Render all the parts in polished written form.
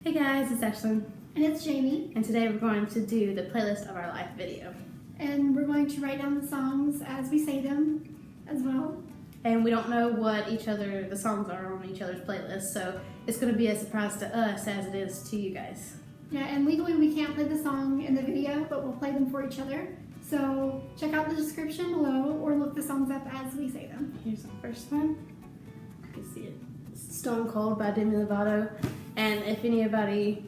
Hey guys, it's Ashlyn. And it's Jamie. And today we're going to do the playlist of our life video. And we're going to write down the songs as we say them as well. And we don't know what the songs are on each other's playlist, so it's going to be a surprise to us as it is to you guys. Yeah, and legally we can't play the song in the video, but we'll play them for each other. So check out the description below or look the songs up as we say them. Here's the first one. You can see it. Stone Cold by Demi Lovato. And if anybody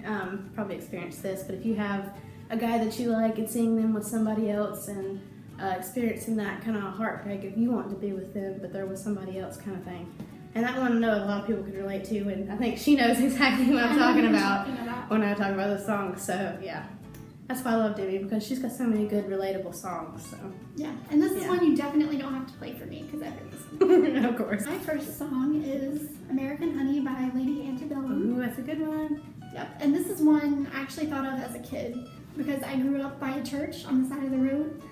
probably experienced this, but if you have a guy that you like and seeing them with somebody else and experiencing that kind of heartbreak if you want to be with them but they're with somebody else kind of thing. And that one I know a lot of people can relate to, and I think she knows exactly what I'm talking about when I talk about the song. So yeah, that's why I love Demi, because she's got so many good relatable songs. So yeah, and this is one you definitely don't have to play for me because I've heard this one. Of course. My first song is American Honey by Lady Antebellum. Ooh, that's a good one. Yep, and this is one I actually thought of as a kid because I grew up by a church on the side of the road.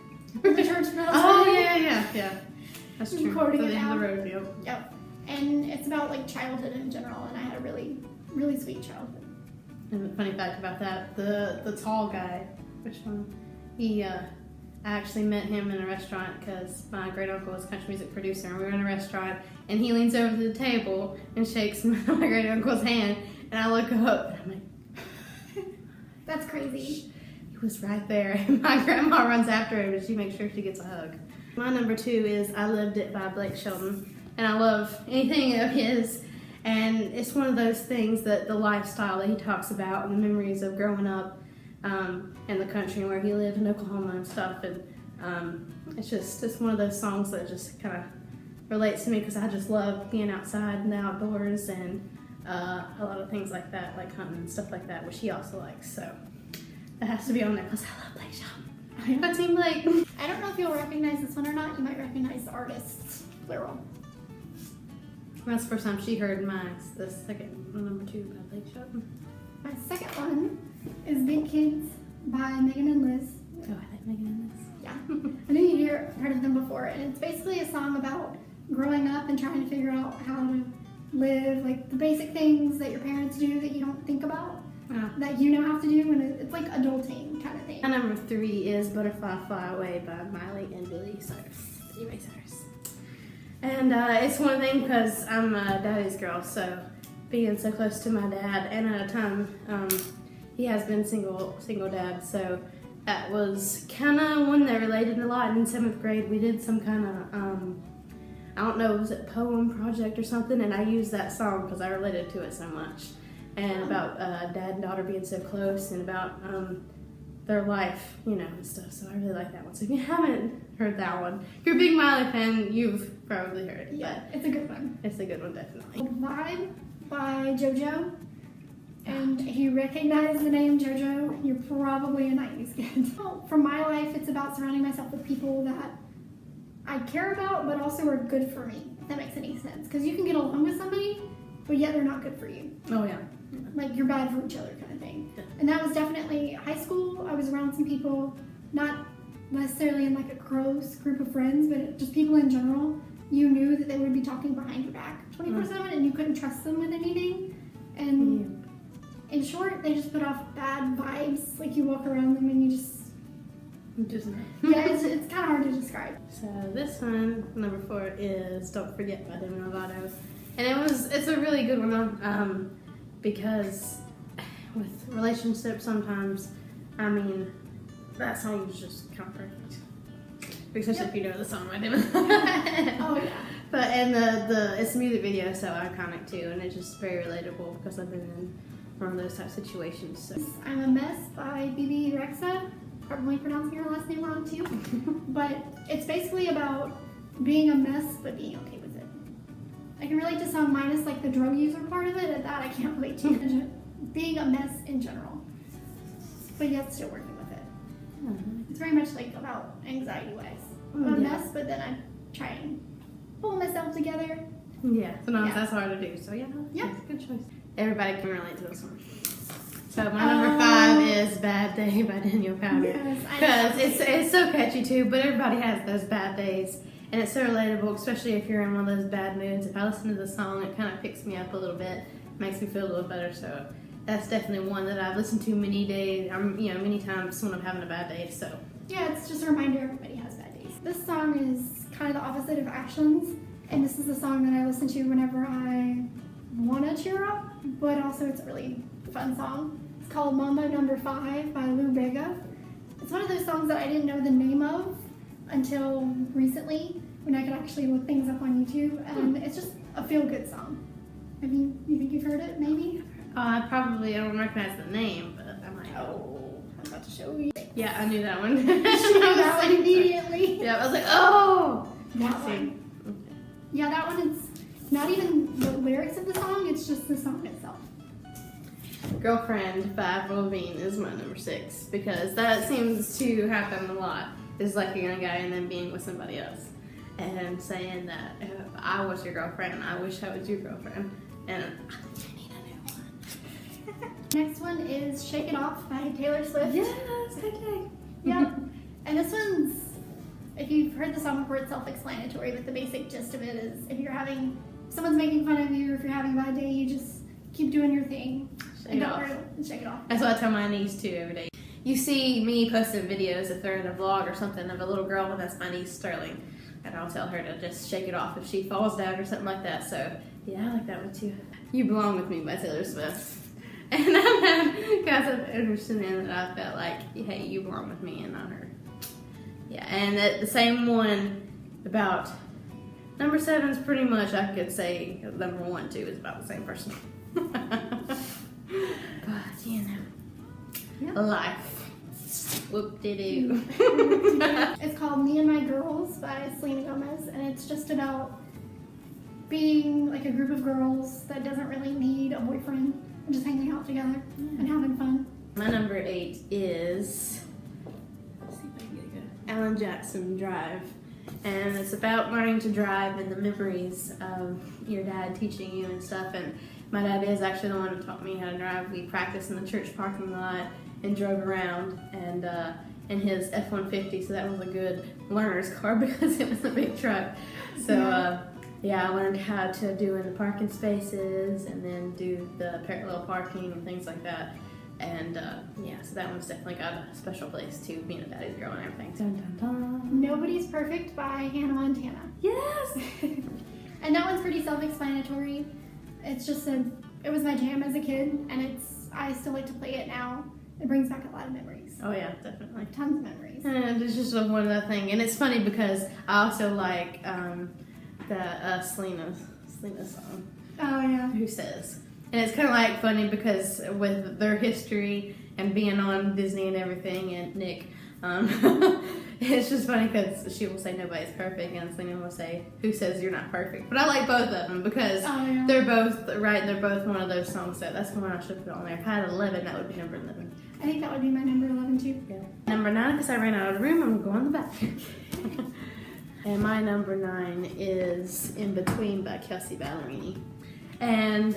The church bells. Oh yeah. That's true. Quoting For it the end of out. the road, yep. Yep. And it's about like childhood in general, and I had a really, really sweet childhood. And the funny fact about that, the tall guy, which one? I actually met him in a restaurant because my great uncle was a country music producer, and we were in a restaurant, and he leans over to the table and shakes my great uncle's hand, and I look up, and I'm like, That's crazy. he was right there, and my grandma runs after him, and she makes sure she gets a hug. My number 2 is I Lived It by Shelton. And I love anything of his, and it's one of those things that the lifestyle that he talks about and the memories of growing up in the country and where he lived in Oklahoma and stuff, and it's one of those songs that just kind of relates to me because I just love being outside and outdoors and a lot of things like that, like hunting and stuff like that, which he also likes, so that has to be on there because I love Blake Shelton. But Team Blake. I don't know if you'll recognize this one or not. You might recognize the artists, plural. That's the first time she heard mine. The second, number 2 by Blake Shelton. My second one is Big Kids by Megan and Liz. Oh, I like Megan and Liz. Yeah. I knew you'd heard of them before, and it's basically a song about growing up and trying to figure out how to live, like the basic things that your parents do that you don't think about, that you now have to do, and it's like adulting kind of thing. My number 3 is Butterfly Fly Away by Miley and Cyrus. And it's one thing because I'm a daddy's girl, so being so close to my dad, and at a time he has been single dad, so that was kind of one that related a lot. In 7th grade, we did some kind of I don't know, was it poem project or something, and I used that song because I related to it so much, and about dad and daughter being so close, and about their life, and stuff. So I really like that one. So if you haven't heard that one, if you're a big Miley fan, you've probably heard it. Yeah, it's a good one. It's a good one, definitely. Vibe by Jojo. And if you recognize the name Jojo, you're probably a 90s kid. Well, for my life, it's about surrounding myself with people that I care about, but also are good for me, if that makes any sense. Because you can get along with somebody, but yet they're not good for you. Oh, yeah. Like, you're bad for each other kind of thing. And that was definitely high school. I was around some people, not necessarily in like a close group of friends, but just people in general. You knew that they would be talking behind your back 24/7, and you couldn't trust them with anything. And in short, they just put off bad vibes. Like, you walk around them and you just yeah, it's kind of hard to describe. So this one, number 4, is Don't Forget by Demi Lovato. And it's a really good one because with relationships sometimes, I mean, that song is just kind of perfect. Especially if you know the song by Demi. Oh yeah. But it's a music video, so iconic too, and it's just very relatable because I've been in one of those type of situations. So. I'm a Mess by Bebe Rexha. Probably pronouncing her last name wrong too. But it's basically about being a mess but being okay with it. I can relate to song minus like the drug user part of it, and that I can't relate to. Being a mess in general, but yet still working with it. It's very much like about anxiety wise. I'm a mess, but then I try and pull myself together. Yeah, sometimes that's hard to do. So yeah, good choice. Everybody can relate to this one. So my number 5 is Bad Day by Daniel Powter. Because it's so catchy too, but everybody has those bad days. And it's so relatable, especially if you're in one of those bad moods. If I listen to the song, it kind of picks me up a little bit, makes me feel a little better. So that's definitely one that I've listened to many days, many times when I'm having a bad day. So yeah, it's just a reminder everybody has bad days. This song is kind of the opposite of Ashlyn's, and this is the song that I listen to whenever I want to cheer up, but also it's a really fun song. It's called Mambo No. 5 by Bega. It's one of those songs that I didn't know the name of until recently when I could actually look things up on YouTube, and it's just a feel-good song. You think you've heard it, maybe? I don't recognize the name, but I might. Oh, I'm about to show you. Yeah, I knew that one. I knew that one immediately. Yeah, I was like, oh! That one. Okay. Yeah, that one is not even the lyrics of the song, it's just the song itself. Girlfriend by Avril Lavigne is my number 6 because that seems to happen a lot. Is liking a guy and then being with somebody else and saying that if I was your girlfriend, I wish I was your girlfriend, and I need a new one. Next one is Shake It Off by Taylor Swift. Yes, okay. Yeah, and this one's, if you've heard the song before, it's self-explanatory, but the basic gist of it is if someone's making fun of you, or if you're having a bad day, you just keep doing your thing. Shake it off. And shake it off. That's what I tell my niece too every day. You see me posting videos if they're in a vlog or something of a little girl, and that's my niece Sterling, and I'll tell her to just shake it off if she falls down or something like that. So yeah, I like that one too. You Belong With Me by Taylor Swift. And I've had guys I've interested in that I felt like, hey, you belong with me and not her. Yeah, and the same one about number 7 is pretty much, I could say number 1 too is about the same person. But you know, Yep. life. Whoop-de-doo. It's called Me and My Girls by Selena Gomez, and it's just about being like a group of girls that doesn't really need a boyfriend and just hanging out together and having fun. My number 8 is, let's see if I can get it good, Alan Jackson Drive. And it's about learning to drive and the memories of your dad teaching you and stuff. And my dad is actually the one who taught me how to drive. We practiced in the church parking lot and drove around and in his F-150, so that was a good learner's car because it was a big truck. So yeah, I learned how to do in the parking spaces and then do the parallel parking and things like that. And yeah, so that one's definitely got a special place to being a daddy's girl and everything. Dun, dun, dun. Nobody's Perfect by Hannah Montana. Yes! And that one's pretty self-explanatory. It's just it was my jam as a kid, and I still like to play it now. It brings back a lot of memories. Oh yeah, definitely. Tons of memories. And it's just one other thing. And it's funny because I also like the Selena song. Oh yeah. Who Says. And it's kind of like funny because with their history and being on Disney and everything, and Nick, it's just funny because she will say nobody's perfect and Selena will say, who says you're not perfect? But I like both of them because they're both right. They're both one of those songs, so that's the one I should put on there. If I had 11, that would be number 11. I think that would be my number 11 too. Yeah. Number 9, because I ran out of room, I'm going to the back. And my number 9 is In Between by Kelsea Ballerini. And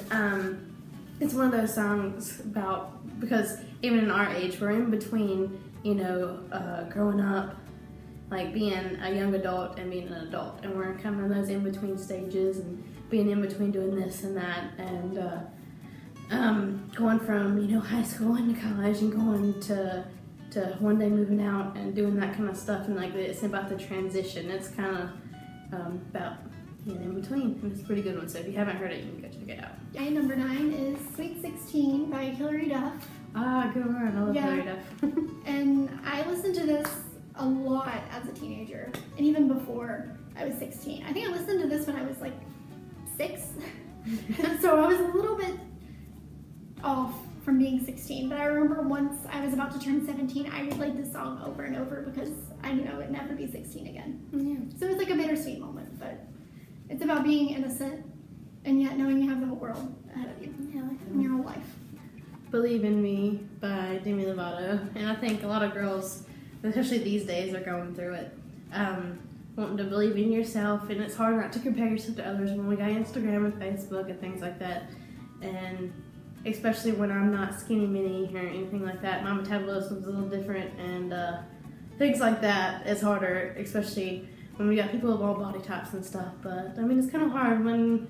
it's one of those songs about, because even in our age, we're in between, growing up, like being a young adult and being an adult. And we're kind of in those in-between stages and being in between doing this and that. And going from, high school into college and going to one day moving out and doing that kind of stuff. And like it's about the transition. It's kind of about in between, and it's a pretty good one. So if you haven't heard it, you can go check it out. My number 9 is Sweet 16 by Hilary Duff. Ah, good one. I love Hilary Duff. And I listened to this a lot as a teenager, and even before I was 16. I think I listened to this when I was like 6. So I was a little bit off from being 16, but I remember once I was about to turn 17, I replayed this song over and over because I knew I would never be 16 again. Yeah. So it was like a bittersweet moment, but it's about being innocent and yet knowing you have the whole world ahead of you. Yeah, I like that. And your whole life. Believe in Me by Demi Lovato. And I think a lot of girls, especially these days, are going through it. Wanting to believe in yourself, and it's hard not to compare yourself to others when we got Instagram and Facebook and things like that. And especially when I'm not skinny mini or anything like that, my metabolism's a little different, and things like that is harder, especially when we got people of all body types and stuff. But I mean, it's kind of hard when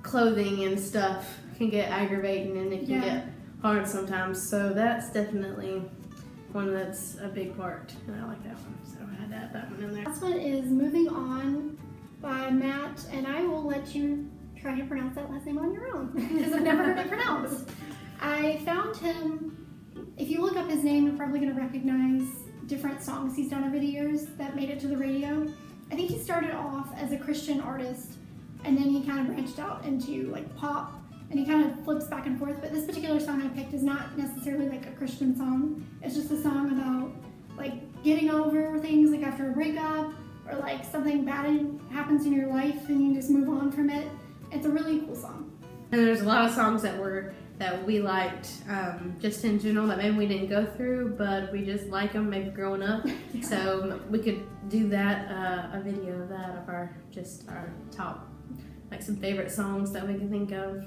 clothing and stuff can get aggravating and it can get hard sometimes. So that's definitely one that's a big part, and I like that one. So I had to add that one in there. Last one is Moving On by Matt, and I will let you try to pronounce that last name on your own because I've never heard it pronounced. I found him, if you look up his name, you're probably going to recognize different songs he's done over the years that made it to the radio. I think he started off as a Christian artist, and then he kind of branched out into like pop, and he kind of flips back and forth. But this particular song I picked is not necessarily like a Christian song. It's just a song about like getting over things like after a breakup, or like something bad happens in your life and you just move on from it. It's a really cool song. And there's a lot of songs that we liked just in general that maybe we didn't go through, but we just like them maybe growing up. Yeah. So we could do that, a video of that, of our top, like some favorite songs that we can think of.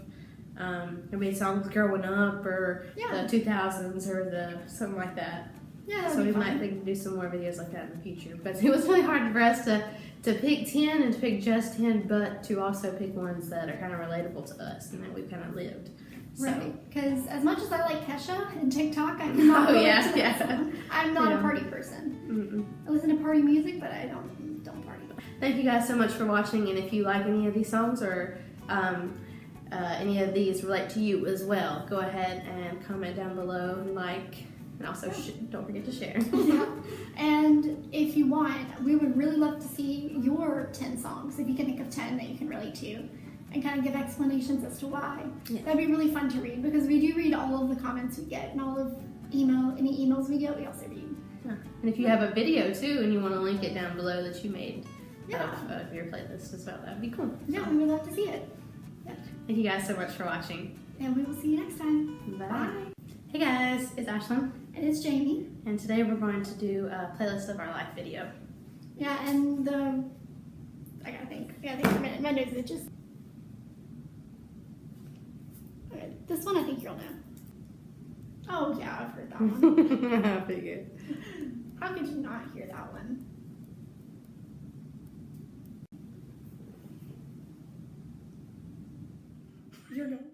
Maybe songs growing up, or Yeah. the 2000s, or something like that. Yeah, So we might think to do some more videos like that in the future. But it was really hard for us to pick 10 and to pick just 10, but to also pick ones that are kind of relatable to us and that we've kind of lived. So. Right, because as much as I like Kesha and TikTok, I'm not I'm not a party person. Mm-mm. I listen to party music, but I don't party. Thank you guys so much for watching, and if you like any of these songs, or any of these relate to you as well, go ahead and comment down below and like, and also don't forget to share. Yeah. And if you want, we would really love to see your 10 songs, if you can think of 10 that you can relate to, and kind of give explanations as to why. Yeah. That'd be really fun to read, because we do read all of the comments we get, and all of any emails we get, we also read. Yeah. And if you have a video too and you want to link it down below that you made Yeah. of your playlist as well, that'd be cool. Yeah, we would love to see it. Yeah. Thank you guys so much for watching. And we will see you next time. Bye. Hey guys, it's Ashlyn, And it's Jamie. and today we're going to do a playlist of our life video. Yeah, and I gotta think for a minute. My nose is just. Okay, this one I think you'll know. Oh yeah, I've heard that one. I figured. How could you not hear that one? You're good.